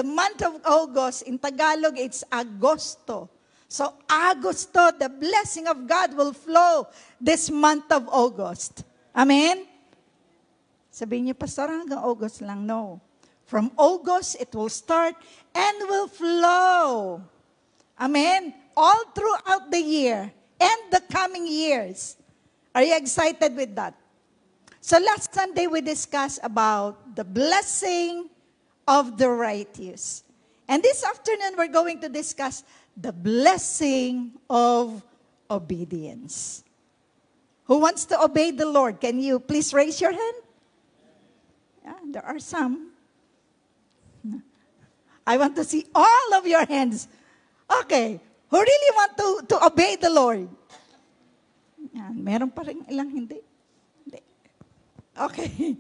month of August, in Tagalog, it's Agosto. So, Agosto, the blessing of God will flow this month of August. Amen? Sabihin niyo, Pastor, hanggang August lang. No. From August, it will start and will flow. Amen? All throughout the year and the coming years. Are you excited with that? So last Sunday, we discussed about the blessing of the righteous. And this afternoon, we're going to discuss the blessing of obedience. Who wants to obey the Lord? Can you please raise your hand? Yeah, there are some. I want to see all of your hands. Okay. Who really want to obey the Lord? Yan, meron pa rin ilang hindi. Okay.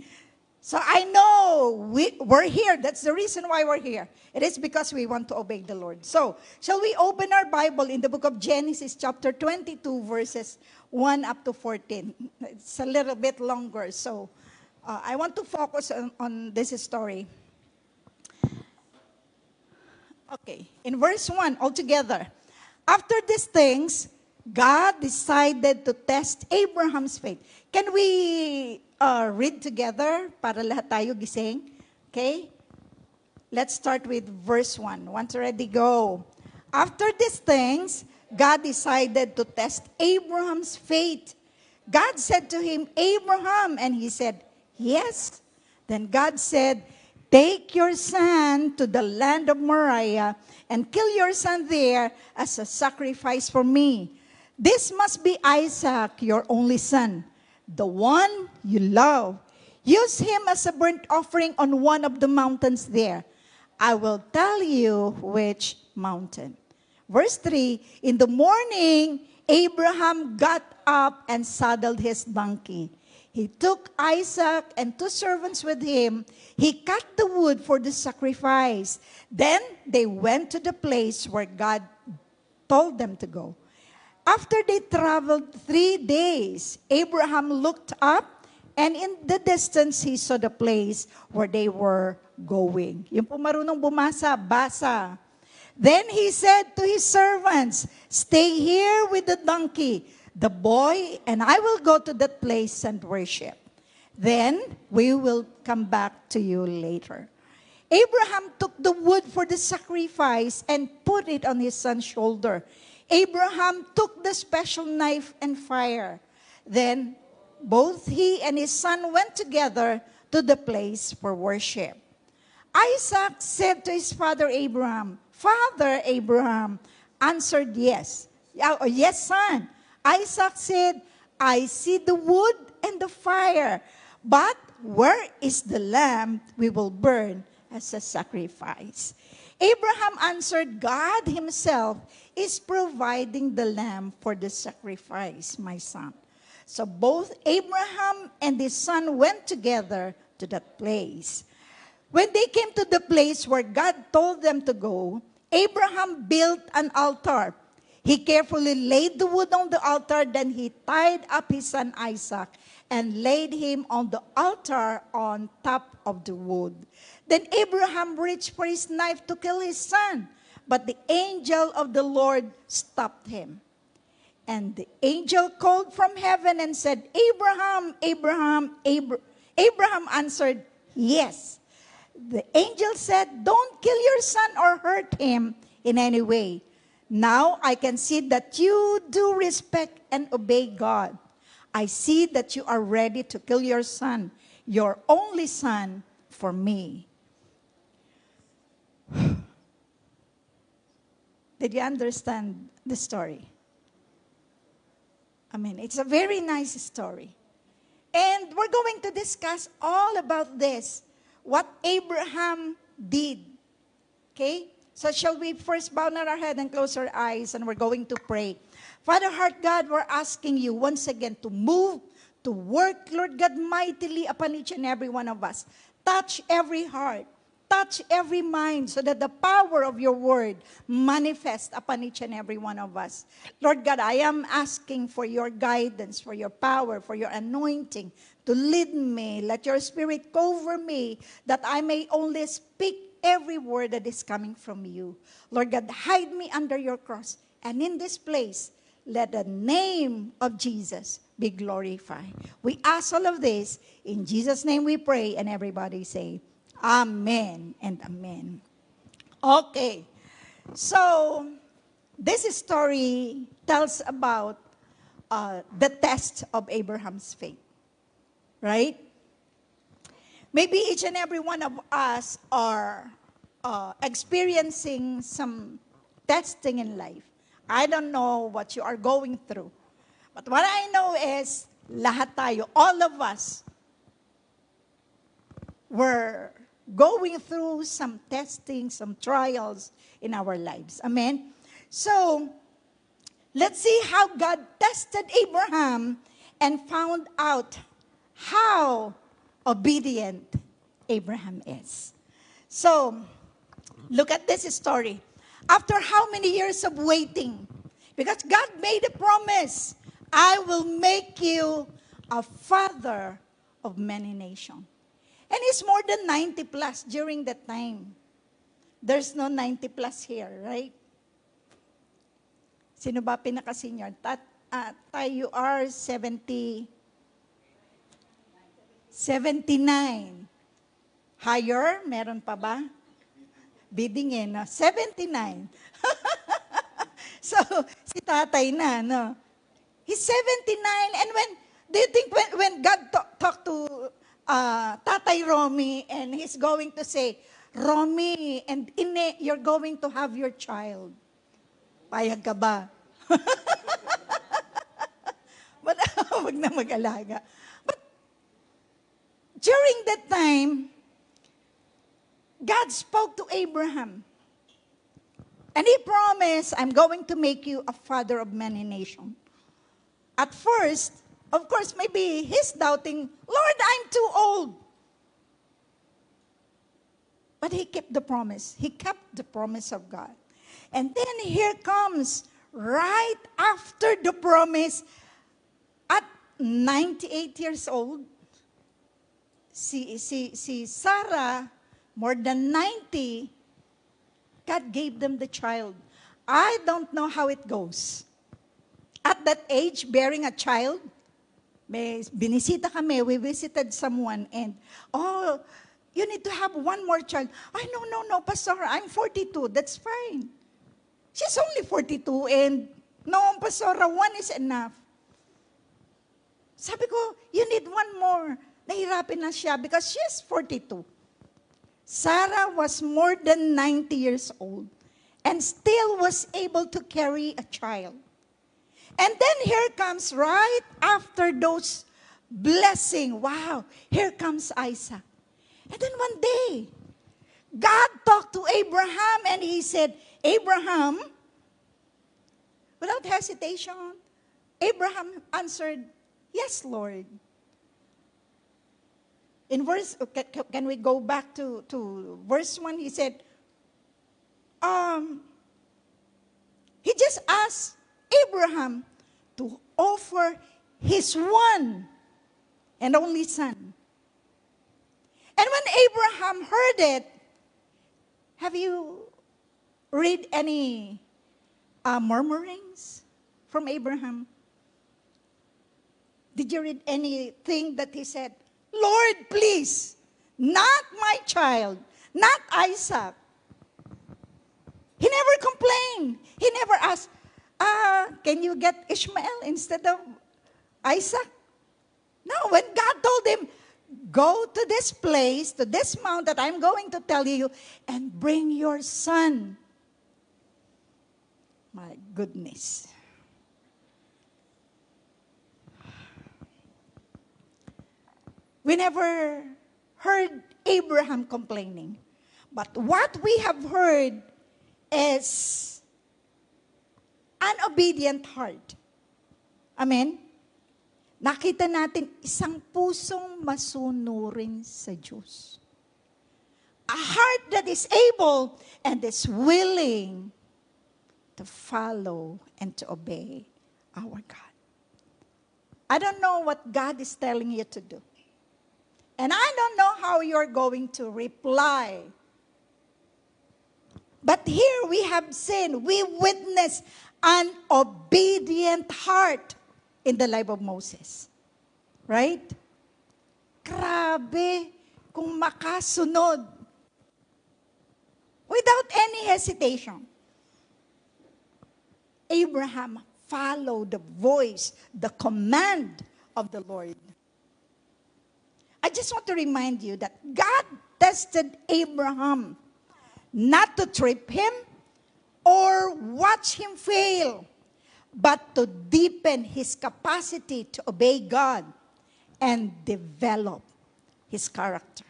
So I know we're here. That's the reason why we're here. It is because we want to obey the Lord. So, shall we open our Bible in the book of Genesis chapter 22 verses 1 up to 14. It's a little bit longer. So, I want to focus on this story. Okay. In verse 1, altogether. After these things, God decided to test Abraham's faith. Can we read together para lahat tayo gising? Okay? Let's start with verse 1. Once already, go. After these things, God decided to test Abraham's faith. God said to him, Abraham, and he said, yes. Then God said, take your son to the land of Moriah and kill your son there as a sacrifice for me. This must be Isaac, your only son, the one you love. Use him as a burnt offering on one of the mountains there. I will tell you which mountain. Verse 3, in the morning, Abraham got up and saddled his donkey. He took Isaac and 2 servants with him. He cut the wood for the sacrifice. Then they went to the place where God told them to go. After they traveled 3 days, Abraham looked up, and in the distance he saw the place where they were going. Yung po marunong bumasa, basa. Then he said to his servants, stay here with the donkey, the boy, and I will go to that place and worship. Then we will come back to you later. Abraham took the wood for the sacrifice and put it on his son's shoulder. Abraham took the special knife and fire. Then both he and his son went together to the place for worship. Isaac said to his father Abraham, Father Abraham answered, yes. Yes, son. Isaac said, I see the wood and the fire, but where is the lamb we will burn as a sacrifice? Abraham answered, God himself is providing the lamb for the sacrifice, my son. So both Abraham and his son went together to that place. When they came to the place where God told them to go, Abraham built an altar. He carefully laid the wood on the altar, then he tied up his son Isaac and laid him on the altar on top of the wood. Then Abraham reached for his knife to kill his son, but the angel of the Lord stopped him. And the angel called from heaven and said, Abraham, Abraham, Abraham answered, yes. The angel said, don't kill your son or hurt him in any way. Now I can see that you do respect and obey God. I see that you are ready to kill your son, your only son, for me. Did you understand the story? I mean, it's a very nice story. And we're going to discuss all about this, what Abraham did. Okay? So shall we first bow our head and close our eyes, and we're going to pray. Father, heart God, we're asking you once again to move, to work, Lord God, mightily upon each and every one of us. Touch every heart. Touch every mind so that the power of your word manifest upon each and every one of us. Lord God, I am asking for your guidance, for your power, for your anointing to lead me. Let your spirit cover me that I may only speak every word that is coming from you. Lord God, hide me under your cross. And in this place, let the name of Jesus be glorified. We ask all of this. In Jesus' name we pray. And everybody say, Amen and Amen. Okay. So, this story tells about the test of Abraham's faith. Right? Maybe each and every one of us are experiencing some testing in life. I don't know what you are going through. But what I know is, lahat tayo, all of us, were going through some testing, some trials in our lives. Amen? So, let's see how God tested Abraham and found out how obedient Abraham is. So, look at this story. After how many years of waiting? Because God made a promise. I will make you a father of many nations. And it's more than 90 plus during that time. There's no 90 plus here, right? Sino ba pinaka-senior? Tayo are 79. Higher? Meron pa ba? Bidding no? 79. So, si tatay na, no? He's 79. And do you think when God talked to Tatay Romy and he's going to say, Romy and Ine, you're going to have your child. Payag ka ba? But, wag na mag-alaga. But, during that time, God spoke to Abraham. And he promised, I'm going to make you a father of many nations. At first, of course, maybe he's doubting, Lord, I'm too old. But he kept the promise. He kept the promise of God. And then here comes, right after the promise, at 98 years old, si Sarah, more than 90, God gave them the child. I don't know how it goes. At that age, bearing a child, may binisita kami, we visited someone, and, oh, you need to have one more child. Ay, no, Pastor, I'm 42, that's fine. She's only 42, and no, Pastor, one is enough. Sabi ko, you need one more. Nahirapin na siya because she's 42. Sarah was more than 90 years old and still was able to carry a child. And then here comes, right after those blessings, wow, here comes Isaac. And then one day, God talked to Abraham and he said, Abraham, without hesitation, Abraham answered, yes, Lord. In verse, can we go back to verse 1? He said, he just asked Abraham to offer his one and only son. And when Abraham heard it, have you read any murmurings from Abraham? Did you read anything that he said, Lord, please, not my child, not Isaac. He never complained. He never asked, can you get Ishmael instead of Isaac? No, when God told him, go to this place, to this mount that I'm going to tell you, and bring your son. My goodness. We never heard Abraham complaining. But what we have heard is an obedient heart. Amen? Nakita natin isang pusong masunurin sa Diyos. A heart that is able and is willing to follow and to obey our God. I don't know what God is telling you to do. And I don't know how you're going to reply But here we have seen, we witness an obedient heart in the life of Moses. Right? Grabe kung makasunod without any hesitation. Abraham followed the voice, the command of the Lord. I just want to remind you that God tested Abraham not to trip him or watch him fail, but to deepen his capacity to obey God and develop his character.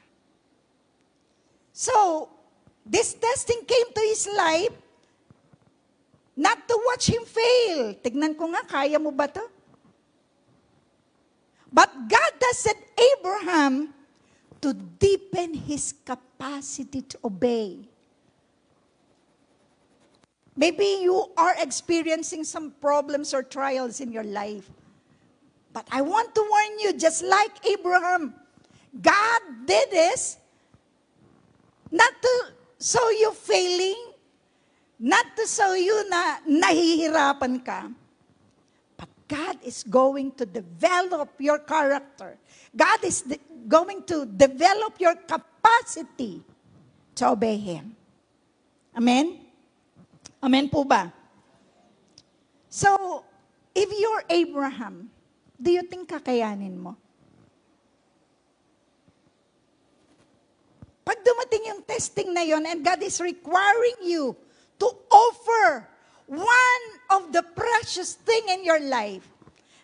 So, this testing came to his life not to watch him fail. Tignan ko nga, kaya mo ba to? But God tested Abraham to deepen his capacity to obey. Maybe you are experiencing some problems or trials in your life. But I want to warn you, just like Abraham, God did this not to show you failing, not to show you na nahihirapan ka. But God is going to develop your character. God is going to develop your capacity to obey Him. Amen? Amen po ba? So, if you're Abraham, do you think kakayanin mo? Pag dumating yung testing na yon and God is requiring you to offer one of the precious thing in your life,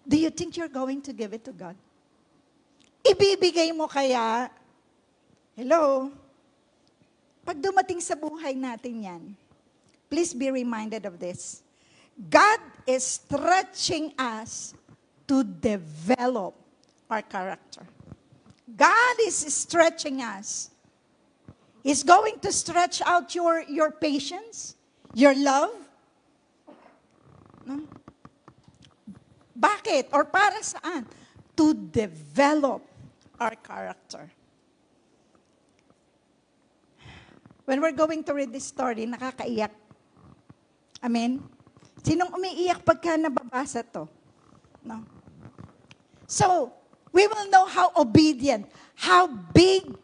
do you think you're going to give it to God? Ibibigay mo kaya? Hello? Pag dumating sa buhay natin yan, please be reminded of this. God is stretching us to develop our character. God is stretching us. He's going to stretch out your patience, your love. No? Bakit? Or para saan? To develop our character. When we're going to read this story, nakakaiyak. Amen? Sinong umiiyak pagka nababasa to? No? So, we will know how obedient, how big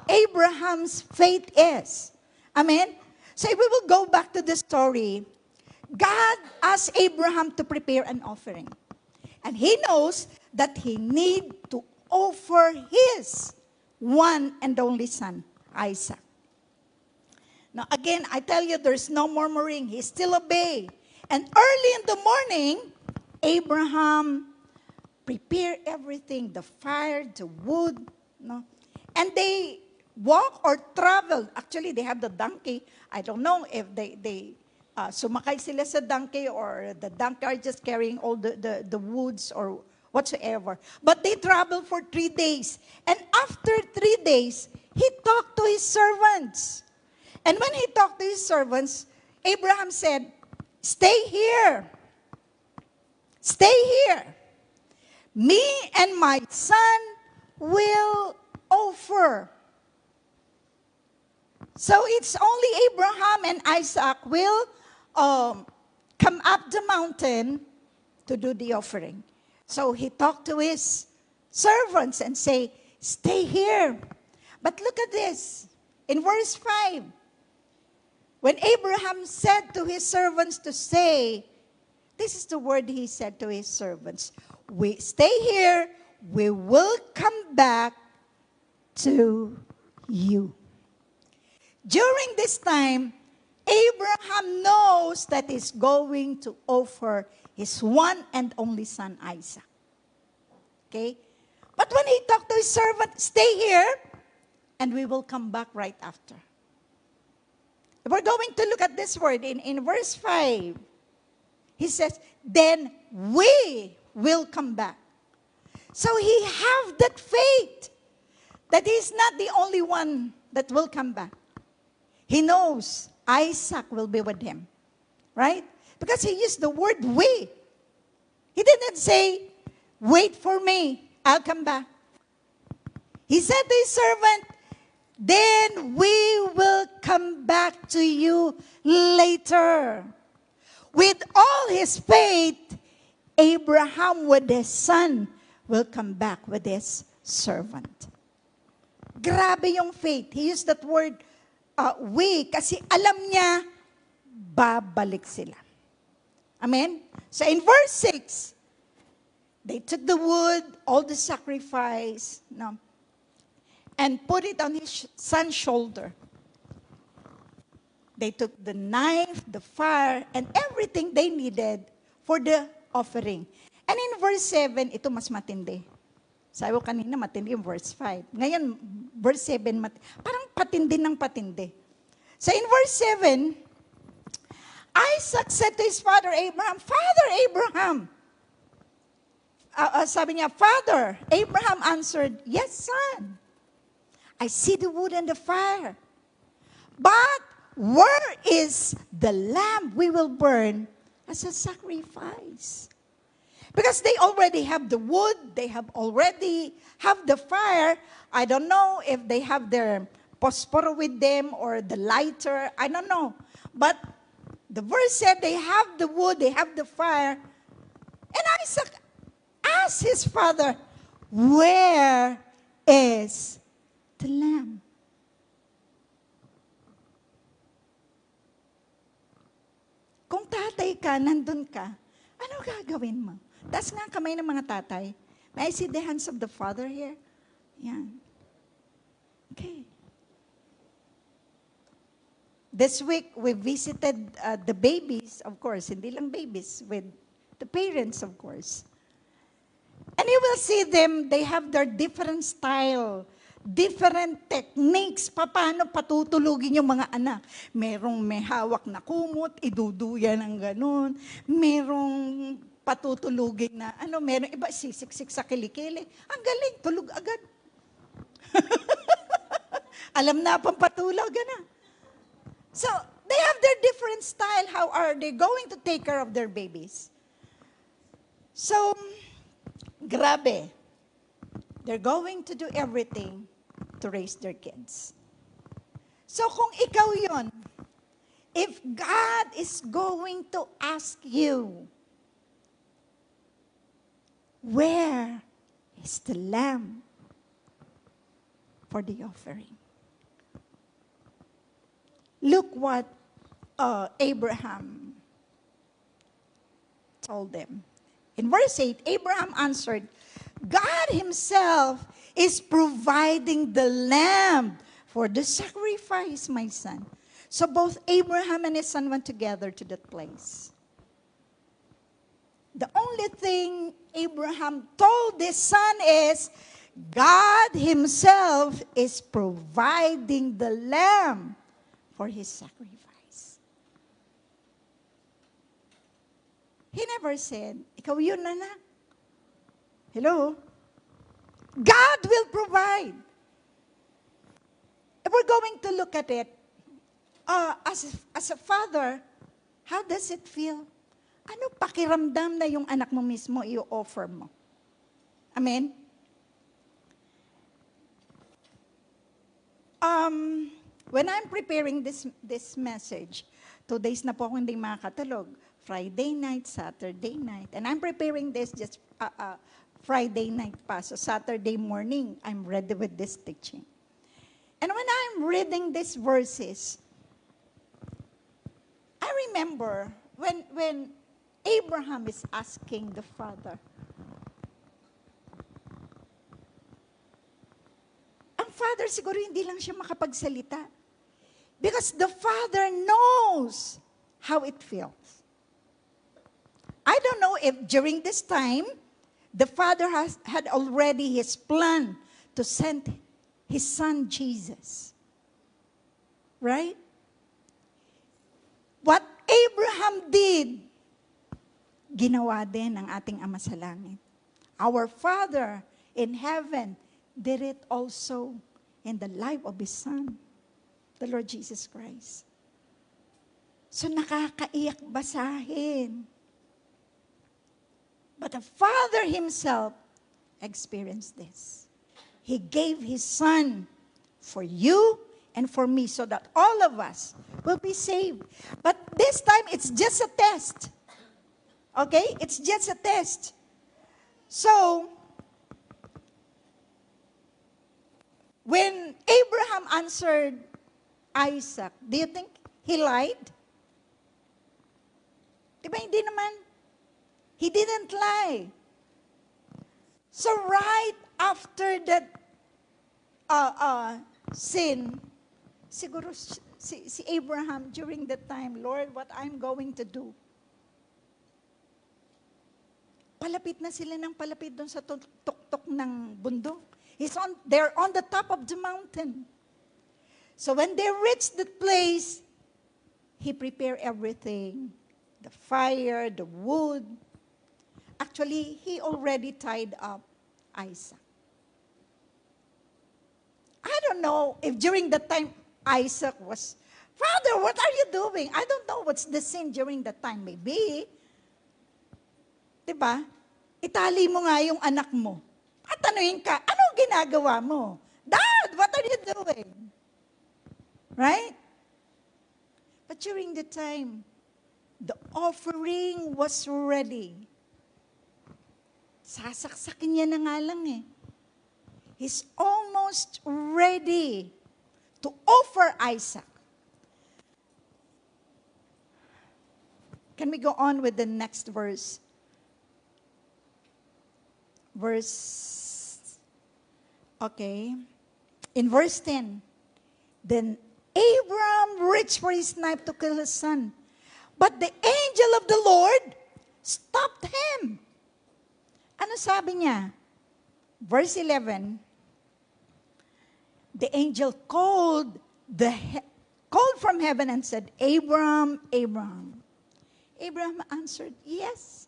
Abraham's faith is. Amen? So if we will go back to the story, God asked Abraham to prepare an offering. And he knows that he need to offer his one and only son, Isaac. Now again, I tell you, there's no murmuring. He still obeyed. And early in the morning, Abraham prepared everything, the fire, the wood, no? And they walk or travel. Actually, they have the donkey. I don't know if they sumakay sila sa donkey or the donkey are just carrying all the woods or whatsoever. But they traveled for 3 days. And after 3 days, he talked to his servants. And when he talked to his servants, Abraham said, "Stay here. Stay here. Me and my son will offer." So it's only Abraham and Isaac will come up the mountain to do the offering. So he talked to his servants and say, "Stay here." But look at this. In verse 5, when Abraham said to his servants to stay, this is the word he said to his servants. "We stay here. We will come back to you." During this time, Abraham knows that he's going to offer his one and only son, Isaac. Okay? But when he talked to his servant, "Stay here, and we will come back right after." We're going to look at this word in verse 5. He says, "Then we will come back." So he have that faith that he's not the only one that will come back. He knows Isaac will be with him. Right? Because he used the word "we." He didn't say, "Wait for me, I'll come back." He said to his servant, then we will come back to you later. With all his faith, Abraham with his son will come back with his servant. Grabe yung faith. He used that word, we, kasi alam niya, babalik sila. Amen? So in verse 6, they took the wood, all the sacrifice, no, and put it on his son's shoulder. They took the knife, the fire, and everything they needed for the offering. And in verse 7, ito mas matindi. Sabi ko kanina, matindi yung verse 5. Ngayon, verse 7, parang patindi ng patindi. So in verse 7, Isaac said to his father Abraham, Father Abraham. Sabi niya, Father. Abraham answered, Yes, son. I see the wood and the fire. But where is the lamb we will burn as a sacrifice? Because they already have the wood, they already have the fire. I don't know if they have their phosphor with them or the lighter. I don't know. But the verse said they have the wood, they have the fire. And Isaac asked his father, where is the lamb? Kung tatay ka, nandun ka, ano gagawin mo? Taas nga kamay ng mga tatay. May I see the hands of the father here? Yan. Okay. This week, we visited the babies, of course, hindi lang babies, with the parents, of course. And you will see them, they have their different style, different techniques, paano patutulugin yung mga anak. Merong may hawak na kumot, iduduya ng ganun. Merong patutulugin na, merong iba sisiksik sa kilikili. Ang galing, tulog agad. Alam na pang patulog, gana. So, they have their different style. How are they going to take care of their babies? So, grabe. They're going to do everything to raise their kids. So, kung ikaw yon, if God is going to ask you, where is the lamb for the offering? Look what Abraham told them. In verse 8, Abraham answered, God himself is providing the lamb for the sacrifice, my son. So both Abraham and his son went together to that place. The only thing Abraham told his son is, God himself is providing the lamb for his sacrifice. He never said, ikaw yun na. Hello? God will provide. If we're going to look at it, as a father, how does it feel? Ano pakiramdam na yung anak mo mismo i-offer mo? Amen? When I'm preparing this message, 2 days na po ako hindi makatulog. Friday night, Saturday night. And I'm preparing this just Friday night pa. So Saturday morning, I'm ready with this teaching. And when I'm reading these verses, I remember when Abraham is asking the father, ang father siguro hindi lang siya makapagsalita. Because the father knows how it feels. I don't know if during this time, the father had already his plan to send his son Jesus. Right? What Abraham did, ginawa din ng ating Ama sa Langit. Our Father in heaven did it also in the life of His Son, the Lord Jesus Christ. So nakakaiyak basahin. But the Father Himself experienced this. He gave His Son for you and for me, so that all of us will be saved. But this time, it's just a test. Okay? It's just a test. So, when Abraham answered Isaac, do you think he lied? Diba, hindi naman. He didn't lie. So right after that sin, siguro si Abraham during that time, Lord, what I'm going to do? Palapit na sila ng palapit doon sa tuktok ng bundok. They're on the top of the mountain. So when they reached the place, he prepared everything. The fire, the wood. Actually, he already tied up Isaac. I don't know if during that time Isaac was, Father, what are you doing? I don't know what's the sin during that time. Maybe, diba? Itali mo nga yung anak mo. At tanuin ka, anong ginagawa mo? Dad, what are you doing? Right? But during the time, the offering was ready. Sasaksakin niya na nga lang eh. He's almost ready to offer Isaac. Can we go on with the next verse? In verse 10, then Abraham reached for his knife to kill his son. But the angel of the Lord stopped him. Ano sabi niya? Verse 11, the angel called from heaven and said, Abraham, Abraham. Abraham answered, yes.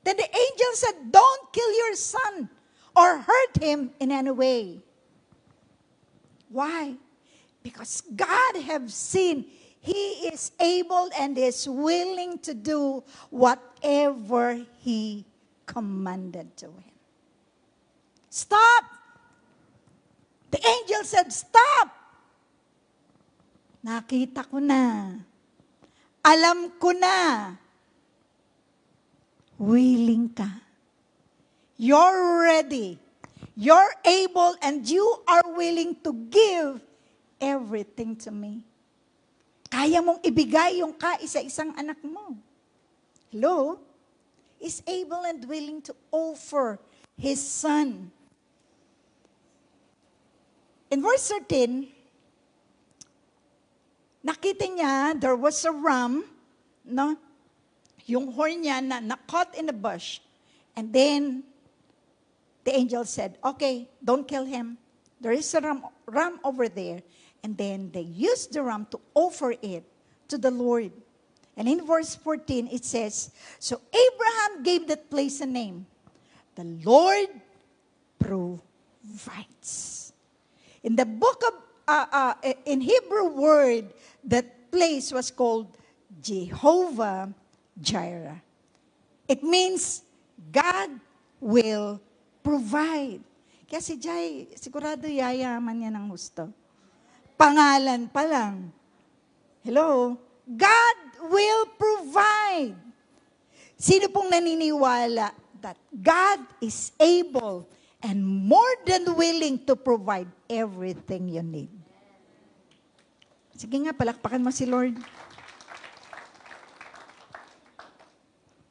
Then the angel said, don't kill your son or hurt him in any way. Why? Because God have seen He is able and is willing to do whatever He commanded to him. Stop! The angel said, stop! Nakita ko na. Alam ko na. Willing ka. You're ready. You're able and you are willing to give everything to me. Kaya mong ibigay yung kaisa-isang anak mo. Hello? Is able and willing to offer His Son. In verse 13, nakita niya, there was a ram, no? Yung horn niya na caught in a bush. And then, the angel said, okay, don't kill him. There is a ram over there. And then they used the ram to offer it to the Lord. And in verse 14, it says, so Abraham gave that place a name. The Lord provides. In the book of, in Hebrew word, that place was called Jehovah Jireh. It means God will provide. Kaya si Jai, sigurado yayaman niya ng gusto. Pangalan pa lang. Hello? God will provide. Sino pong naniniwala that God is able and more than willing to provide everything you need? Sige nga, palakpakan mo si Lord.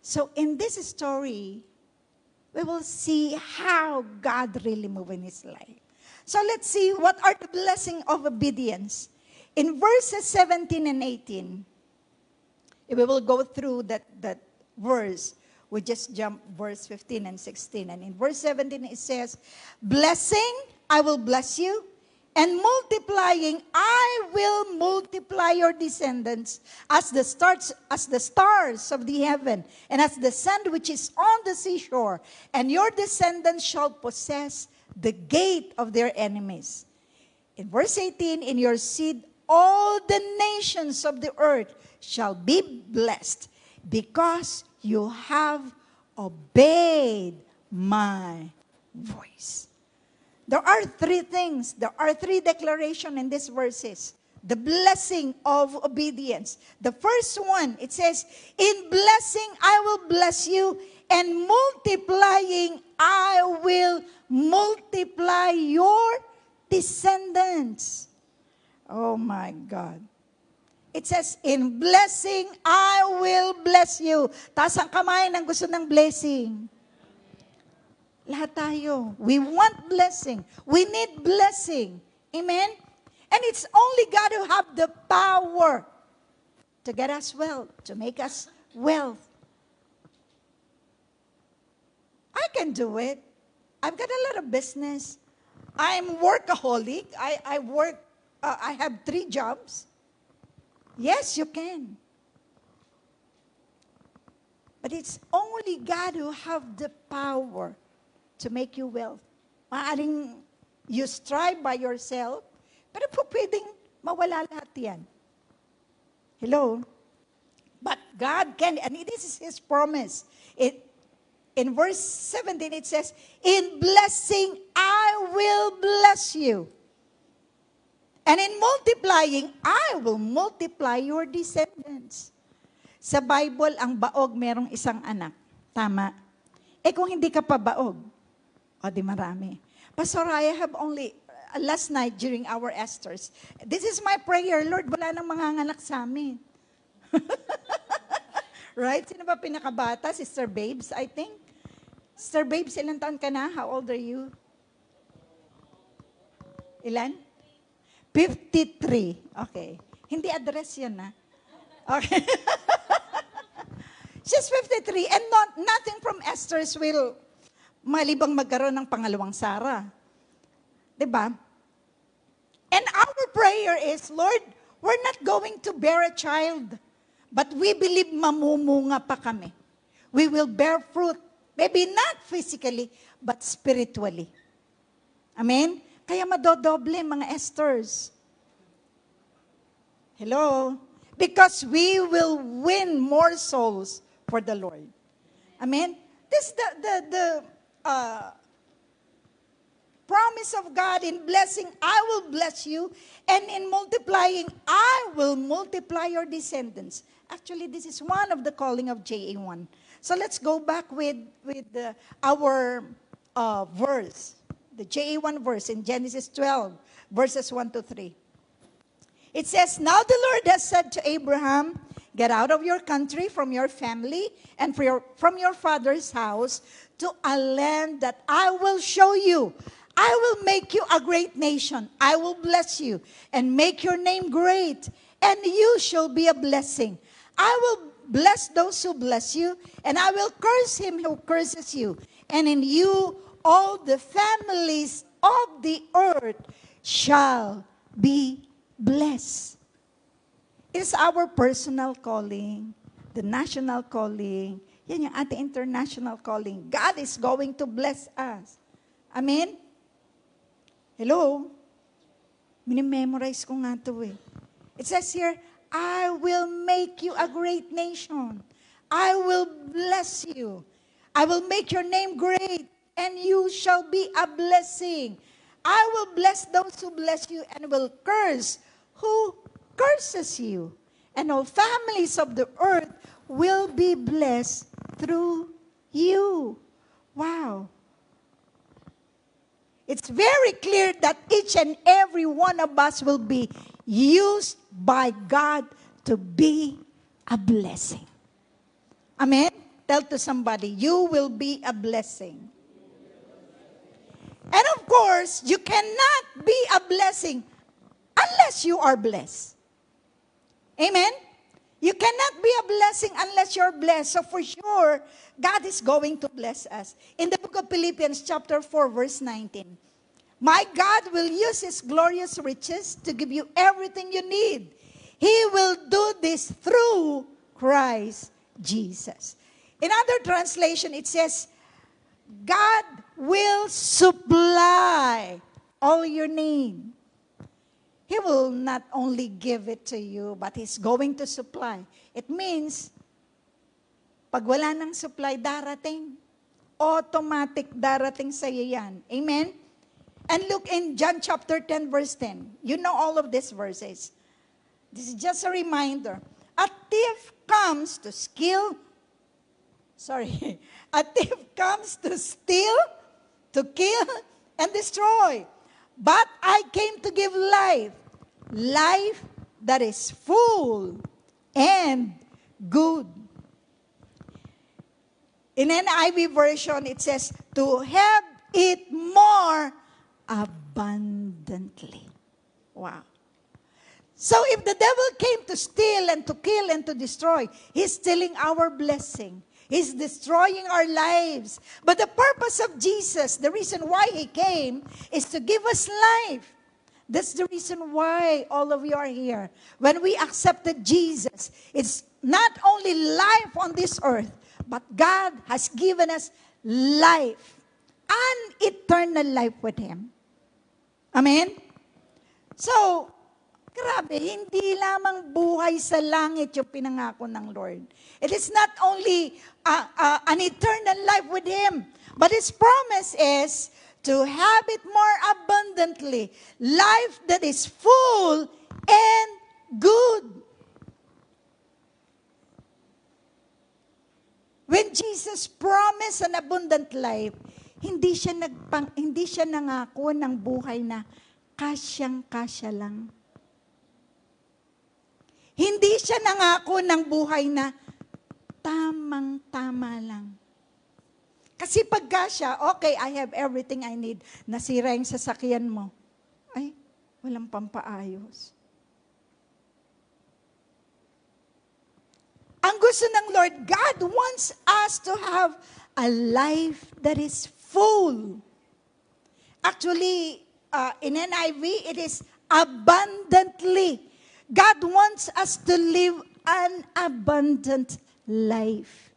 So in this story, we will see how God really moved in his life. So let's see what are the blessings of obedience. In verses 17 and 18, if we will go through that verse, we just jump verse 15 and 16. And in verse 17 it says, blessing, I will bless you, and multiplying, I will multiply your descendants as the stars of the heaven, and as the sand which is on the seashore. And your descendants shall possess the gate of their enemies. In verse 18, in your seed, all the nations of the earth shall be blessed, because you have obeyed my voice. There are three things. There are three declarations in these verses. The blessing of obedience. The first one, it says, in blessing I will bless you, and multiplying I will multiply your descendants. Oh my God. It says, in blessing I will bless you. Taas ang kamay ng gusto ng blessing. Lahat tayo. We want blessing. We need blessing. Amen? And it's only God who have the power to get us wealth, to make us wealth. I can do it. I've got a lot of business. I'm workaholic. I work, I have 3 jobs. Yes, you can. But it's only God who have the power to make you wealth. Maaring you strive by yourself, pero po pwedeng mawala lahat yan. Hello? But God can, and this is His promise. In verse 17 it says, in blessing I will bless you. And in multiplying, I will multiply your descendants. Sa Bible, ang baog merong isang anak. Tama? Kung hindi ka pa baog, di marami. Pastor, I have only, last night during our Esters, this is my prayer, Lord, wala nang manganganak sa amin. Right? Sino ba pinakabata? Sister Babes, I think. Sister Babes, ilan taon ka na? How old are you? Ilan? 53. Okay. Hindi address yun, ha? Okay. She's 53 and nothing from Esther's will malibang magkaroon ng pangalawang Sarah. Diba? And our prayer is, Lord, we're not going to bear a child, but we believe mamumunga pa kami. We will bear fruit. Maybe not physically, but spiritually. Amen? Kaya madodoble mga Esthers. Hello? Because we will win more souls for the Lord. Amen? This is the promise of God. In blessing, I will bless you. And in multiplying, I will multiply your descendants. Actually, this is one of the calling of JA1. So let's go back with our verse. The JA1 verse in Genesis 12, verses 1 to 3. It says, now the Lord has said to Abraham, get out of your country, from your family, and from your father's house, to a land that I will show you. I will make you a great nation. I will bless you and make your name great, and you shall be a blessing. I will bless those who bless you, and I will curse him who curses you. And in you all the families of the earth shall be blessed. It is our personal calling, the national calling. Yan yung ating international calling. God is going to bless us. Amen? Hello? Minimemorize ko nga ito eh. It says here, I will make you a great nation. I will bless you. I will make your name great, and you shall be a blessing. I will bless those who bless you, and will curse who curses you. And all families of the earth will be blessed through you. Wow. It's very clear that each and every one of us will be used by God to be a blessing. Amen? Tell to somebody, you will be a blessing. And of course, you cannot be a blessing unless you are blessed. Amen? You cannot be a blessing unless you're blessed. So for sure, God is going to bless us. In the book of Philippians chapter 4, verse 19, my God will use His glorious riches to give you everything you need. He will do this through Christ Jesus. In other translation, it says, God will supply all your need. He will not only give it to you, but He's going to supply. It means, pag wala ng supply, darating. Automatic darating sa iyo yan. Amen? And look in John chapter 10, verse 10. You know all of these verses. This is just a reminder. A thief comes to steal, a thief comes to steal, to kill, and destroy. But I came to give life, life that is full and good. In NIV version, it says, to have it more abundantly. Wow. So if the devil came to steal and to kill and to destroy, he's stealing our blessing. He's destroying our lives. But the purpose of Jesus, the reason why he came, is to give us life. That's the reason why all of you are here. When we accepted Jesus, it's not only life on this earth, but God has given us life, an eternal life with Him. Amen? So, grabe, hindi lamang buhay sa langit yung pinangako ng Lord. It is not only an eternal life with Him, but His promise is to have it more abundantly, life that is full and good. When Jesus promised an abundant life, hindi siya nangako ng buhay na kasyang-kasya lang. Hindi siya nangako ng buhay na tamang-tama lang. Kasi pagka siya, okay, I have everything I need, nasira yung sasakyan mo, ay, walang pampaayos. Ang gusto ng Lord, God wants us to have a life that is full. Actually, in NIV, it is abundantly. God wants us to live an abundant life.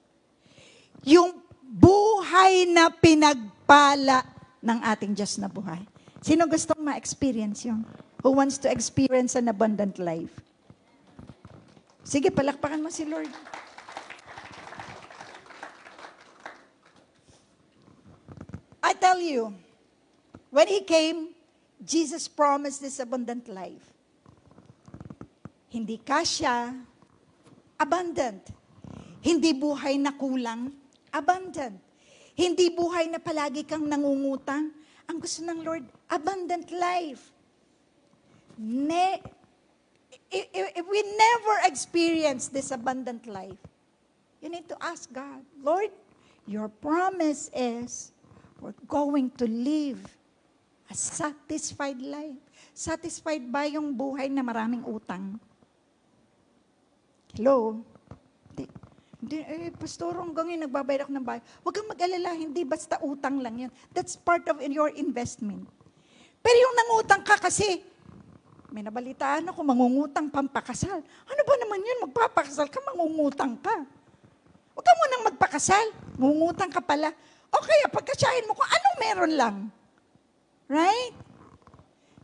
Yung buhay na pinagpala ng ating Diyos na buhay. Sino gustong ma-experience yun? Who wants to experience an abundant life? Sige, palakpakan mo si Lord. I tell you, when He came, Jesus promised this abundant life. Hindi kasya, abundant. Hindi buhay na kulang, abundant. Hindi buhay na palagi kang nangungutang. Ang gusto ng Lord, abundant life. If we never experience this abundant life, you need to ask God, Lord, your promise is we're going to live a satisfied life. Satisfied ba yung buhay na maraming utang? Hello? Pastor, hanggang ngayon nagbabayad ako ng bahay. Huwag kang mag-alala, hindi basta utang lang yun. That's part of your investment. Pero yung nangutang ka kasi, may nabalitaan ako, mangungutang pampakasal. Ano ba naman yun? Magpapakasal ka, mangungutang ka. Huwag ka munang magpakasal. Mangungutang ka pala. O kaya pagkasyahin mo kung anong meron lang. Right?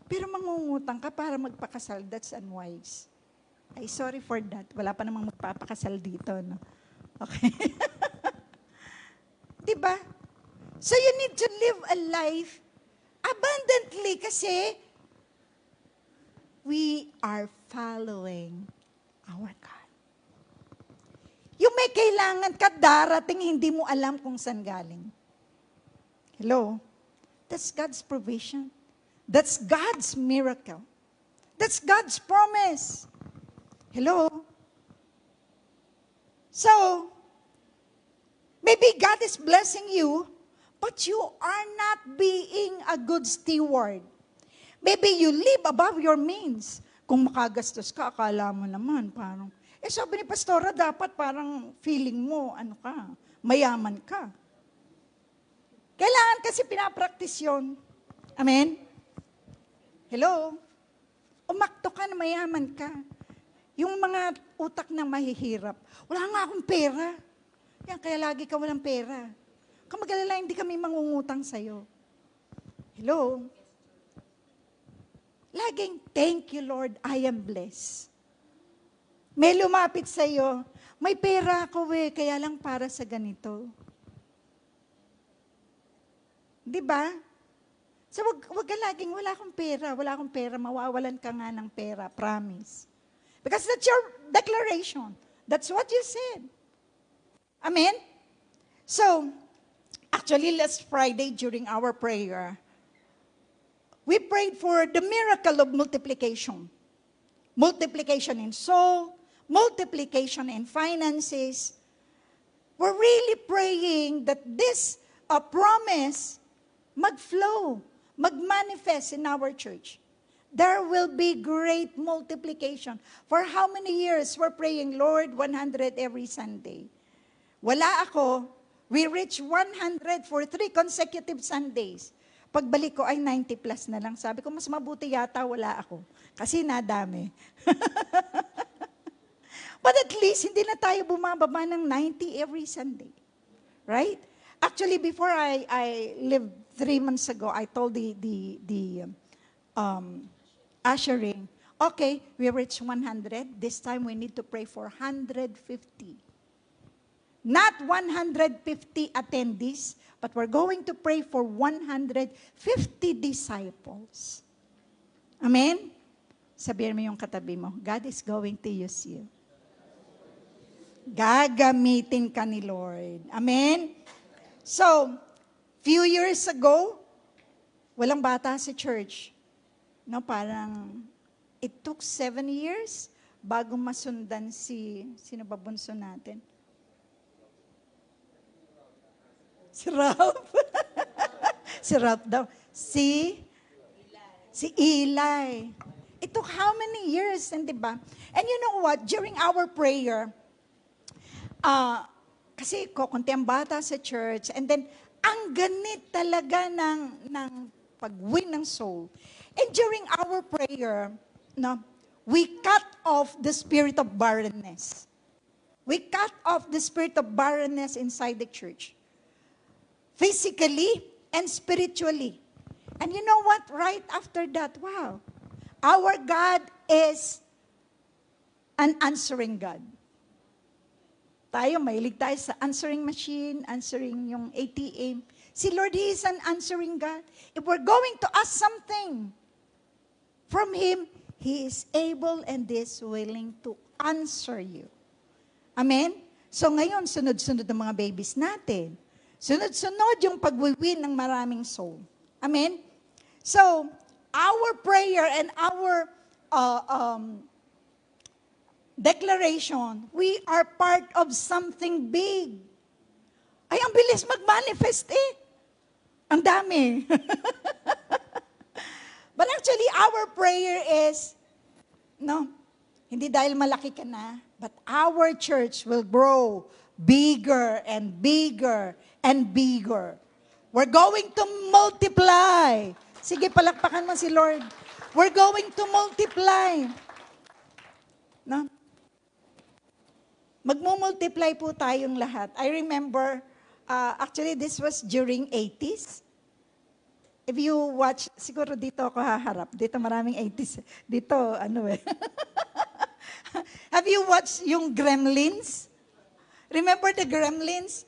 Pero mangungutang ka para magpakasal, that's unwise. Ay, sorry for that. Wala pa namang magpapakasal dito. No? Okay? Diba? So you need to live a life abundantly kasi we are following our God. Yung may kailangan ka darating, hindi mo alam kung saan galing. Hello? That's God's provision. That's God's miracle. That's God's promise. Hello? So, maybe God is blessing you, but you are not being a good steward. Maybe you live above your means. Kung makagastos ka, akala mo naman parang, sabi ni Pastora, dapat parang feeling mo, mayaman ka. Kailangan kasi pinapractice yun. Amen? Hello? Umakto ka na mayaman ka. Yung mga utak na mahihirap, wala nga akong pera. Yan, kaya lagi ka walang pera. Kung mag-alala, hindi kami mangungutang sa'yo. Hello? Laging, thank you Lord, I am blessed. May lumapit sa'yo, may pera ako kaya lang para sa ganito. Di ba? So wag ka laging, wala akong pera, mawawalan ka nga ng pera, promise. Because that's your declaration. That's what you said. Amen? So, actually, last Friday during our prayer, we prayed for the miracle of multiplication. Multiplication in soul, multiplication in finances. We're really praying that this promise mag-flow, mag-manifest in our church. There will be great multiplication. For how many years we're praying, Lord, 100 every Sunday? Wala ako. We reached 100 for 3 consecutive Sundays. Pagbalik ko ay 90 plus na lang. Sabi ko, mas mabuti yata wala ako. Kasi nadami. But at least, hindi na tayo bumababa ng 90 every Sunday. Right? Actually, before I lived 3 months ago, I told the ushering, okay, we reached 100. This time we need to pray for 150. Not 150 attendees, but we're going to pray for 150 disciples. Amen? Sabihin mo yung katabi mo, God is going to use you. Gagamitin ka ni Lord. Amen? So, few years ago, walang bata sa church. No, parang, it took 7 years bago masundan sino ba bunso natin? Si Ralph. Si Ralph daw. Si Eli. It took how many years, hindi ba? And you know what? During our prayer, kasi konti ang bata sa church, and then, ang ganit talaga ng pag-win ng soul. And during our prayer, no, we cut off the spirit of barrenness. We cut off the spirit of barrenness inside the church. Physically and spiritually. And you know what? Right after that, wow. Our God is an answering God. Tayo, mahilig tayo sa answering machine, answering yung ATM. Si Lord, He is an answering God. If we're going to ask something from Him, He is able and is willing to answer you. Amen? So ngayon, sunod-sunod ang mga babies natin. Sunod-sunod yung pag-win ng maraming soul. Amen? So, our prayer and our declaration, we are part of something big. Ay, ang bilis mag-manifest eh. Ang dami. But actually, our prayer is, no, hindi dahil malaki ka na, but our church will grow bigger and bigger and bigger. We're going to multiply. Sige, palakpakan mo si Lord. We're going to multiply. No? Magmumultiply po tayong lahat. I remember, actually this was during 80s. If you watch, siguro dito ako haharap. Dito maraming 80s. Dito, ano eh. Have you watched yung Gremlins? Remember the Gremlins?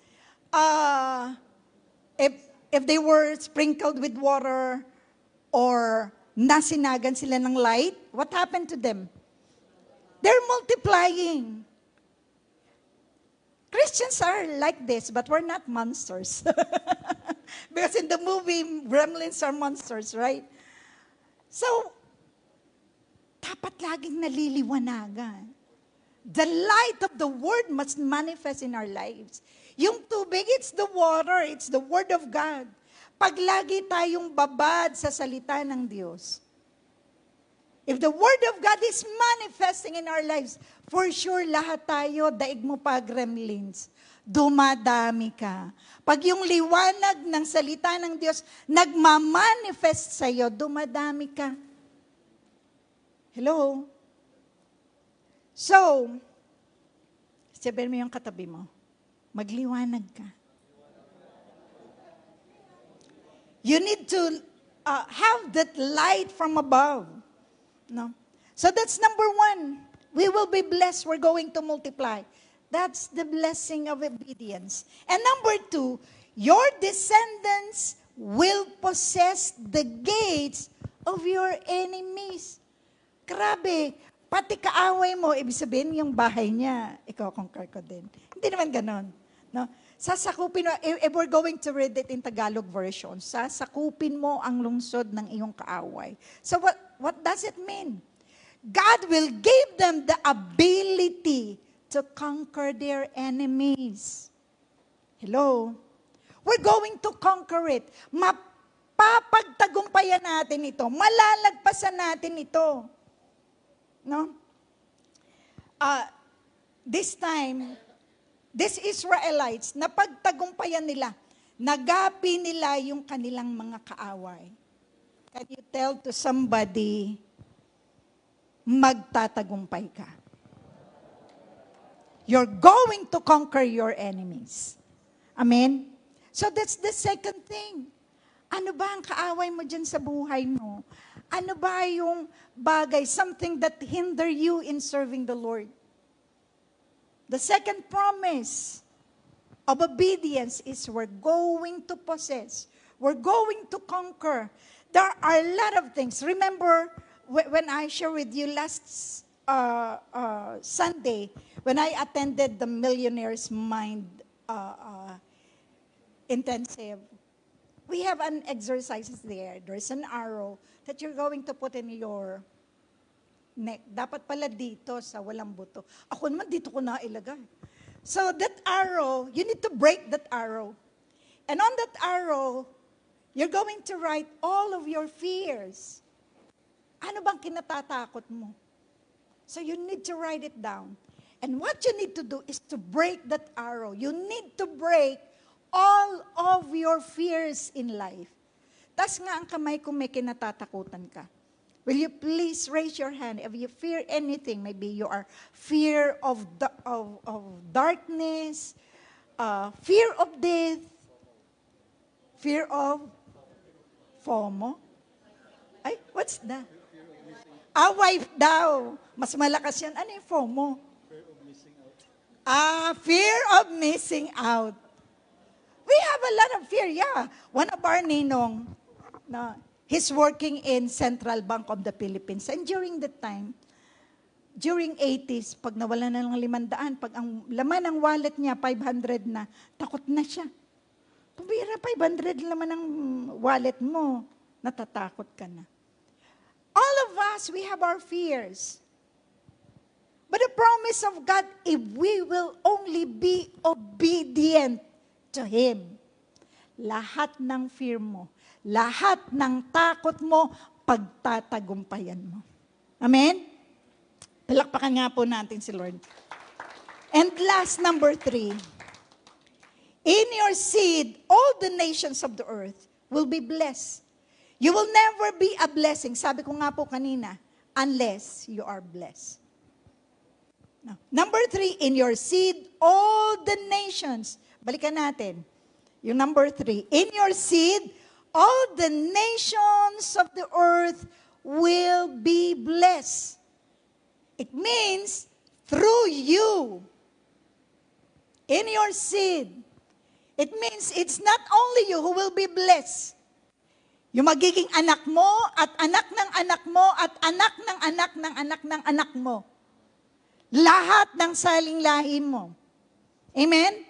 If they were sprinkled with water or nasinagan sila ng light, what happened to them? They're multiplying. Christians are like this, but we're not monsters. Because in the movie, Gremlins are monsters, right? So, dapat laging naliliwanagan. The light of the Word must manifest in our lives. Yung tubig, it's the water, it's the Word of God. Pag lagi tayong babad sa salita ng Diyos, if the Word of God is manifesting in our lives, for sure, lahat tayo, daig mo pa, Gremlins, dumadami ka. Pag yung liwanag ng salita ng Diyos nagmamanifest sa'yo, dumadami ka. Hello? So, sabihin mo yung katabi mo, magliwanag ka. You need to have that light from above. No? So that's number 1. We will be blessed. We're going to multiply. That's the blessing of obedience. And number 2, your descendants will possess the gates of your enemies. Grabe, pati kaaway mo, ibig sabihin yung bahay niya, ikaw conquer ko din. Hindi naman ganon. No? Sasakupin mo, if we're going to read it in Tagalog version, sasakupin mo ang lungsod ng iyong kaaway. So what does it mean? God will give them the ability to conquer their enemies. Hello? We're going to conquer it. Mapapagtagumpayan natin ito. Malalagpasan natin ito. No? This time, these Israelites, napagtagumpayan nila, nagapi nila yung kanilang mga kaaway. Can you tell to somebody, magtatagumpay ka? You're going to conquer your enemies. Amen? So that's the second thing. Ano ba ang kaaway mo dyan sa buhay mo? Ano ba yung bagay, something that hinder you in serving the Lord? The second promise of obedience is we're going to possess. We're going to conquer. There are a lot of things. Remember when I shared with you last Sunday, when I attended the Millionaire's Mind Intensive, we have an exercises there. There's an arrow that you're going to put in your neck. Dapat pala dito sa walang buto. Ako naman dito ko na ilagay. So that arrow, you need to break that arrow. And on that arrow, you're going to write all of your fears. Ano bang kinatatakot mo? So you need to write it down. And what you need to do is to break that arrow. You need to break all of your fears in life. Tas nga ang kamay kung may kinatatakutan ka. Will you please raise your hand if you fear anything? Maybe you are fear of darkness, fear of death, fear of FOMO. Ay, what's that? Wife daw. Mas malakas yan. Ano yung FOMO? Fear of missing out. We have a lot of fear, yeah. One of our ninong, he's working in Central Bank of the Philippines. And during that time, during 80s, pag nawala na ng 500, pag ang laman ng wallet niya, 500 na, takot na siya. Pabira, 500 laman ng wallet mo, natatakot ka na. All of us, we have our fears. But the promise of God, if we will only be obedient to Him, lahat ng fear mo, lahat ng takot mo, pagtatagumpayan mo. Amen? Palakpakan nga po natin si Lord. And last, number 3. In your seed, all the nations of the earth will be blessed. You will never be a blessing, sabi ko nga po kanina, unless you are blessed. Now, number 3, in your seed, all the nations. Balikan natin. Yung number 3. In your seed, all the nations of the earth will be blessed. It means, through you, in your seed. It means, it's not only you who will be blessed. Yung magiging anak mo, at anak ng anak mo, at anak ng anak ng anak ng anak mo. Lahat ng saling lahi mo. Amen?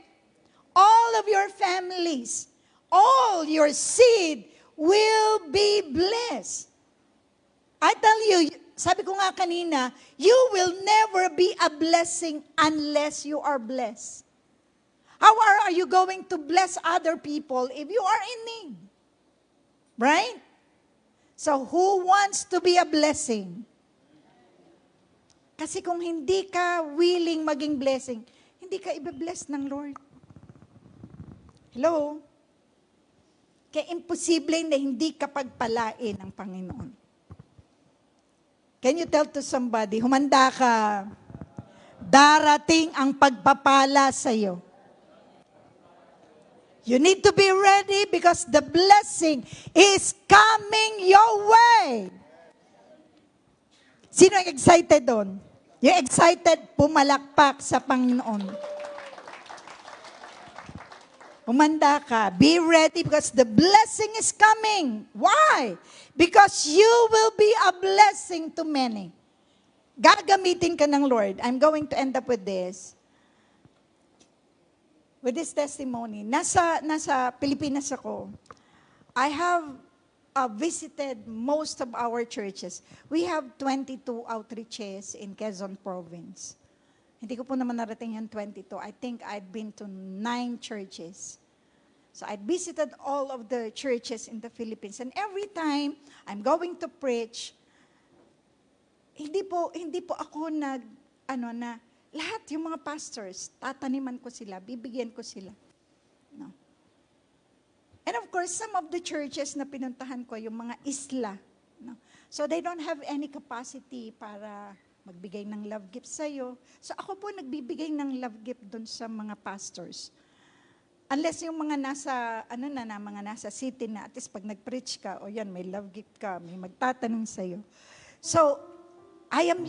All of your families, all your seed will be blessed. I tell you, sabi ko nga kanina, you will never be a blessing unless you are blessed. How are you going to bless other people if you are in need? Right? So who wants to be a blessing? Kasi kung hindi ka willing maging blessing, hindi ka ibe-bless ng Lord. Hello? Kaya imposible na hindi ka pagpalain ng Panginoon. Can you tell to somebody, humanda ka, darating ang pagpapala sa iyo. You need to be ready because the blessing is coming your way. Sino excited doon? Yung excited, pumalakpak sa Panginoon. Humanda ka. Be ready because the blessing is coming. Why? Because you will be a blessing to many. Gagamitin ka ng Lord. I'm going to end up with this. With this testimony. Nasa Pilipinas ako. I have visited most of our churches. We have 22 outreaches in Quezon Province. Hindi ko po naman narating yung 22. I think I'd been to 9 churches. So I visited all of the churches in the Philippines. And every time I'm going to preach, hindi po ako na lahat yung mga pastors, tataniman ko sila, bibigyan ko sila. No. And of course, some of the churches na pinuntahan ko, yung mga isla. No. So they don't have any capacity para magbigay ng love gift sa'yo. So ako po nagbibigay ng love gift doon sa mga pastors. Unless yung mga mga nasa city na, at least pag nag-preach ka, o yan, may love gift ka, may magtatanong sa'yo. So, I am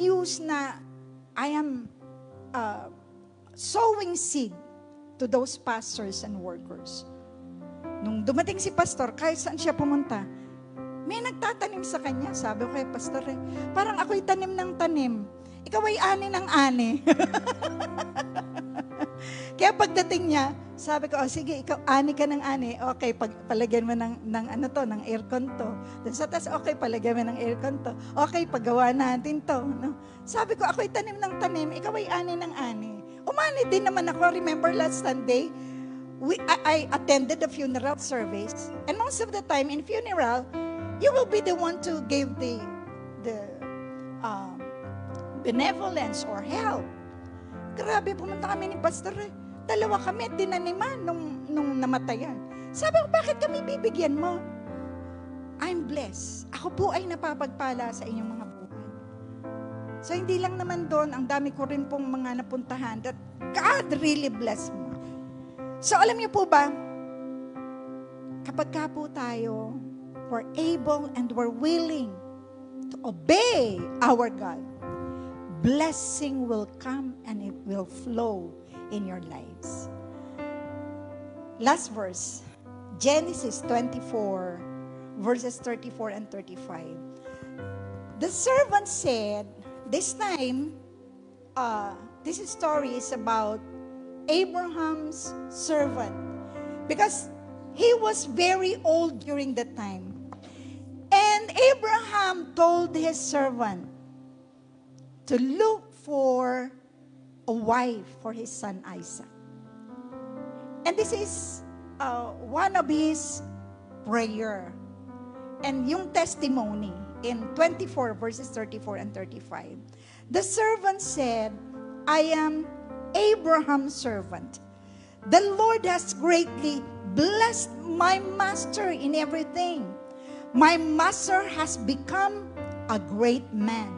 sowing seed to those pastors and workers. Nung dumating si pastor, kahit saan siya pumunta, may nagtatanim sa kanya. Sabi ko kay pastor, parang ako'y tanim ng tanim. Ikaw ay ani ng ani. Kaya pagdating niya, sabi ko, sige, ikaw ani ka ng ani. Okay, palagyan mo ng aircon to. Then sa taas, okay, palagyan mo ng aircon to. Okay, paggawa natin to. No? Sabi ko, ako'y tanim ng tanim, ikaw ay ani ng ani. Umani din naman ako. Remember last Sunday, I attended the funeral service. And most of the time in funeral, you will be the one to give the benevolence or help. Grabe, pumunta kami ni pastor. Dalawa kami, tinaniman nung namatayan. Sabi ko, bakit kami bibigyan mo? I'm blessed. Ako po ay napapagpala sa inyong mga buhay. So, hindi lang naman doon, ang dami ko rin pong mga napuntahan that God really blessed me. So, alam niyo po ba, kapag ka po tayo, we're able and we're willing to obey our God, blessing will come and it will flow in your lives. Last verse, Genesis 24, verses 34 and 35. The servant said, this time, this story is about Abraham's servant, because he was very old during that time. And Abraham told his servant to look for a wife for his son Isaac. And this is one of his prayer. And yung testimony in 24 verses 34 and 35. The servant said, I am Abraham's servant. The Lord has greatly blessed my master in everything. My master has become a great man.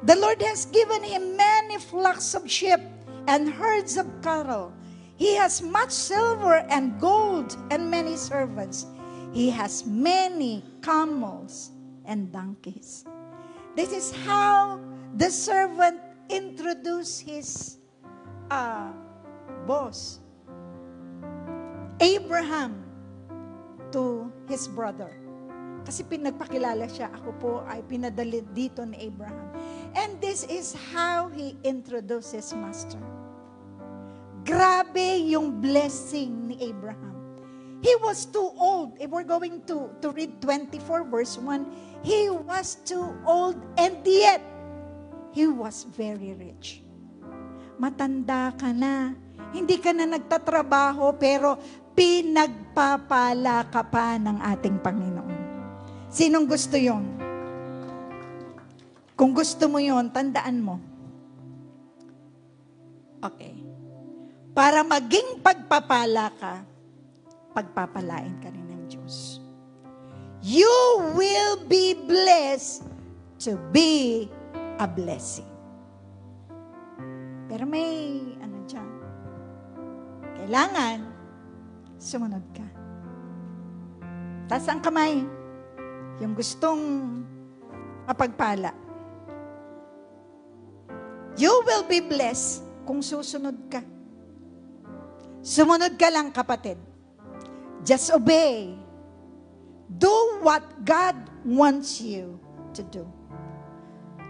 The Lord has given him many flocks of sheep and herds of cattle. He has much silver and gold and many servants. He has many camels and donkeys. This is how the servant introduced his boss, Abraham, to his brother. Kasi pinagpakilala siya, ako po ay pinadali dito ni Abraham. And this is how he introduced his master. Grabe yung blessing ni Abraham. He was too old. If we're going to read 24 verse 1, he was too old and yet he was very rich. Matanda ka na. Hindi ka na nagtatrabaho pero pinagpapala ka pa ng ating Panginoon. Sinong gusto yon? Kung gusto mo yon, tandaan mo. Okay. Para maging pagpapala ka, pagpapalain ka rin ng Diyos. You will be blessed to be a blessing. Pero may dyan. Kailangan sumunod ka. Taas ang kamay. Yung gustong mapagpala. You will be blessed kung susunod ka. Sumunod ka lang, kapatid. Just obey. Do what God wants you to do.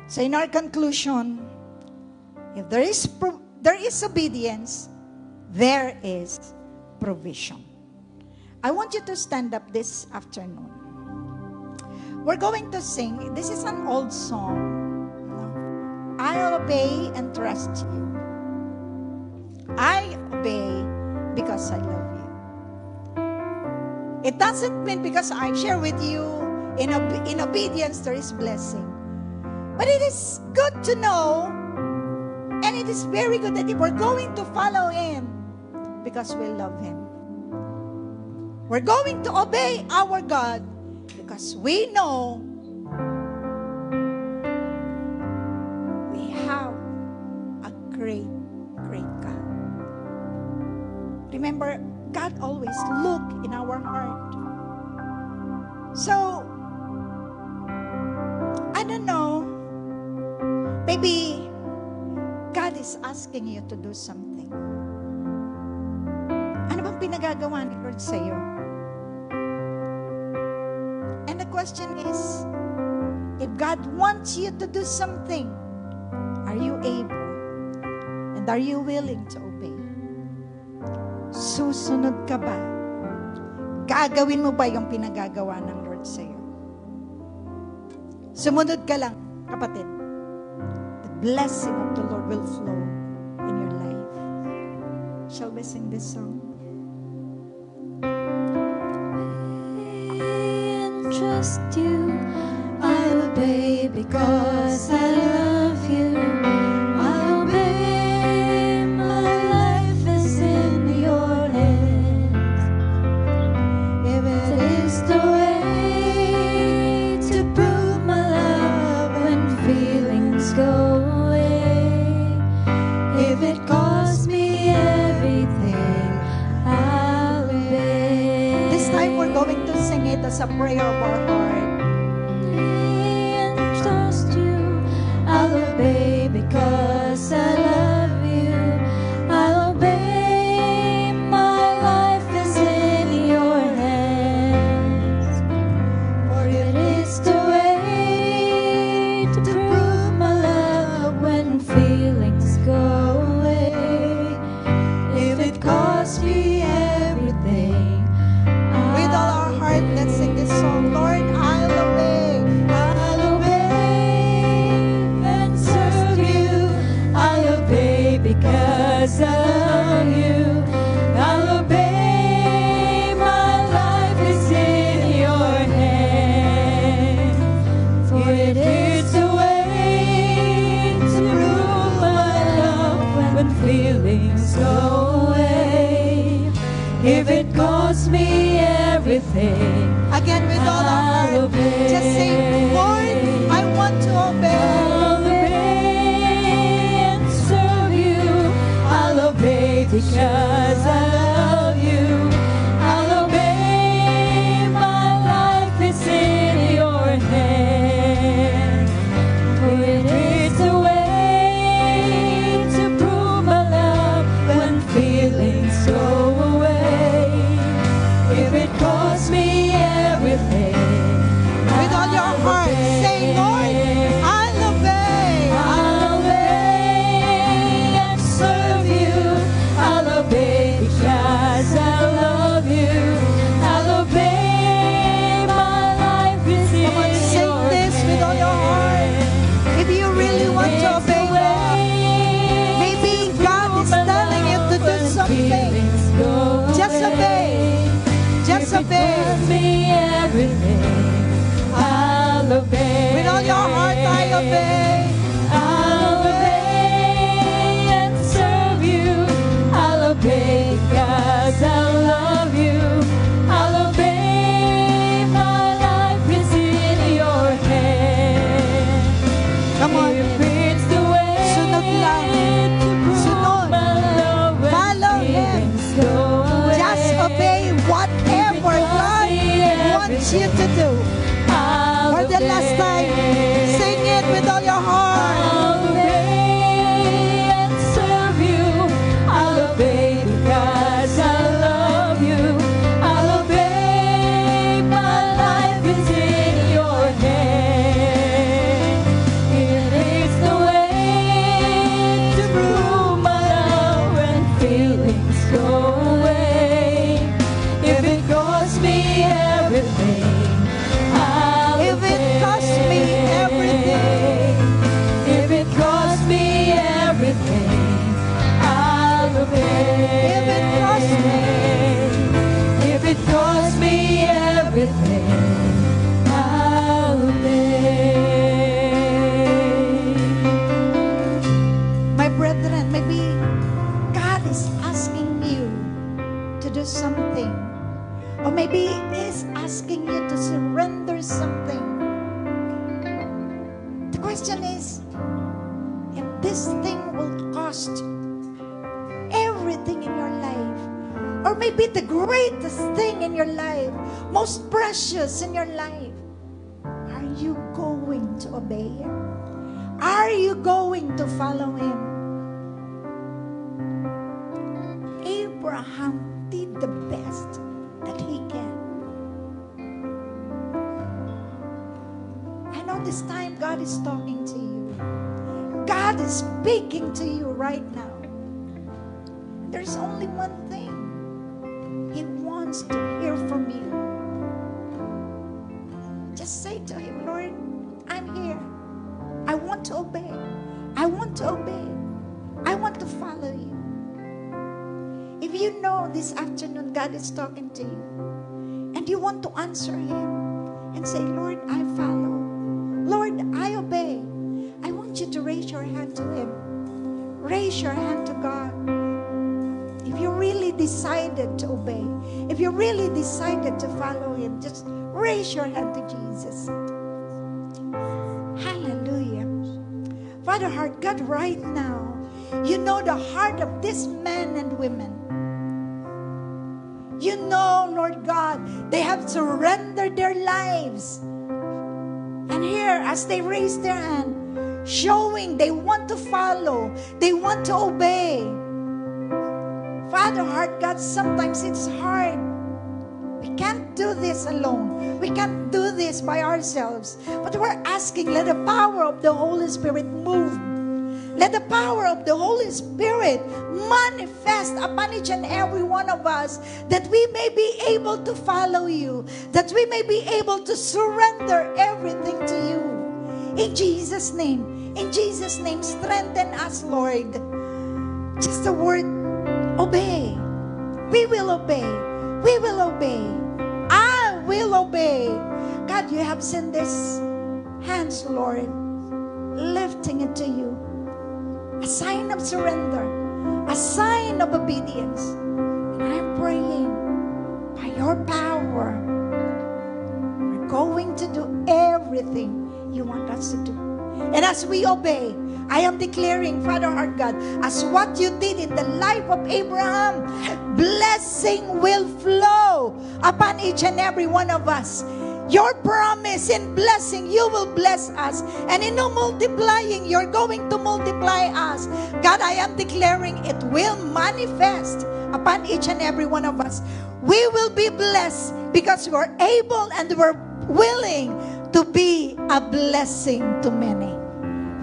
So in our conclusion, if there is obedience, there is provision. I want you to stand up this afternoon. We're going to sing. This is an old song. I'll obey and trust you. I obey because I love you. It doesn't mean because I share with you in obedience there is blessing. But it is good to know, and it is very good that if we're going to follow Him because we love Him. We're going to obey our God because we know we have a great, great God. Remember, God always looks in our heart. So, I don't know, maybe God is asking you to do something. Ano bang pinagagawa ni Lord sa iyo? And the question is, if God wants you to do something, are you able? And are you willing to obey? Susunod ka ba? Gagawin mo ba yung pinagagawa ng Lord sa iyo? Sumunod ka lang, kapatid. The blessing of the Lord will flow in your life. Shall we sing this song? Trust you, I'll obey because I love you. I'll obey, my life is in your hands. If it is the way to prove my love when feelings go away, if it costs me everything, I'll obey. This time we're going to sing it as a prayer of our heart. And trust you, I'll obey because I love you. I'll obey, my life is in your hands. For it is the way to prove my love when feelings go away. If it costs me everything, With all our heart, let's sing this song. Lord, I'll obey. I'll obey and serve you. I'll obey because I love you. I'll obey, my life is in your hands. For it is the way to prove my love when feelings go away. If it costs me everything, Again, with all our I'll heart, obey. just say, Lord, I want to obey. I'll obey and serve you. I'll obey because I love you. I'll obey, my life is in your hands. For it is the way to prove my love when feelings go away. If it costs me everything, With all your heart, say, Lord, I'll obey. I'll obey and serve you. I'll obey because I love you. I'll obey, my life is in Come on, sing your this with all your heart. If you really want to obey God, maybe God is telling you to do something. Just obey. Just obey. Me everything, I'll obey. With all your heart, I obey. I'll obey and serve you. I'll obey because I love you. I'll obey, my life is in your hands. Come on. If it's the way Sunod lang. to prove Sunod. my love when Follow Him. feelings go away. Just obey whatever God wants you to do. I'll For the last time, obey. sing it with all your heart. I'll obey and serve you. I'll obey because I love you. I'll obey. is asking you to do something. Or maybe He is asking you to surrender something. The question is, if this thing will cost everything in your life, or maybe the greatest thing in your life, most precious in your life, are you going to obey Him? Are you going to follow Him? Abraham did the best that he can. I know this time God is talking to you. God is speaking to you right now. There's only one thing. He wants to hear from you. Just say to Him, Lord, I'm here. I want to obey. I want to obey. I want to follow you. If you know this afternoon God is talking to you and you want to answer Him and say, Lord, I follow. Lord, I obey. I want you to raise your hand to Him. Raise your hand to God. If you really decided to obey, if you really decided to follow Him, just raise your hand to Jesus. Hallelujah. Father, heart, God, right now, you know the heart of these men and women. You know, Lord God, they have surrendered their lives. And here, as they raise their hand, showing they want to follow, they want to obey. Father, heart, God, sometimes it's hard. We can't do this alone. We can't do this by ourselves. But we're asking, let the power of the Holy Spirit move. Let the power of the Holy Spirit manifest upon each and every one of us, that we may be able to follow you, that we may be able to surrender everything to you. In Jesus' name, strengthen us, Lord. Just the word, obey. We will obey. We will obey. I will obey. God, you have sent these hands, Lord, lifting it to you. A sign of surrender, a sign of obedience. And I'm praying by your power, we're going to do everything you want us to do. And as we obey, I am declaring, Father, our God, as what you did in the life of Abraham, blessing will flow upon each and every one of us. Your promise in blessing, you will bless us. And in multiplying, you're going to multiply us. God, I am declaring it will manifest upon each and every one of us. We will be blessed because we're able and we're willing to be a blessing to many.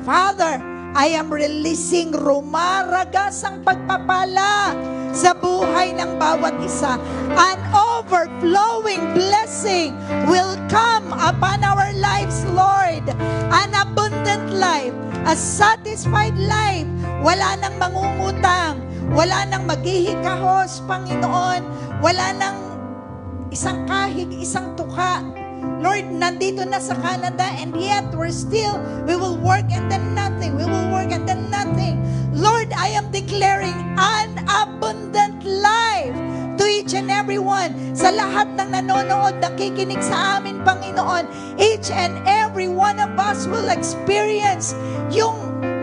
Father, I am releasing rumaragasang pagpapala sa buhay ng bawat isa. An overflowing blessing will come upon our lives, Lord. An abundant life, a satisfied life. Wala nang mangungutang, wala nang maghihikahos, Panginoon. Wala nang isang kahig, isang tuka. Lord, nandito na sa Canada and yet we will work and then nothing. We will work and then nothing. Lord, I am declaring an abundant life to each and every one. Sa lahat ng nanonood, nakikinig sa amin, Panginoon, each and every one of us will experience yung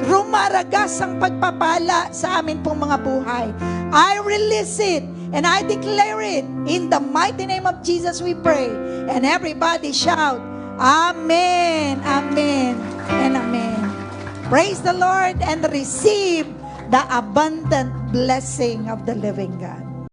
rumaragasang pagpapala sa amin pong mga buhay. I release it and I declare it in the mighty name of Jesus we pray. And everybody shout, Amen, Amen, and Amen. Praise the Lord and receive the abundant blessing of the living God.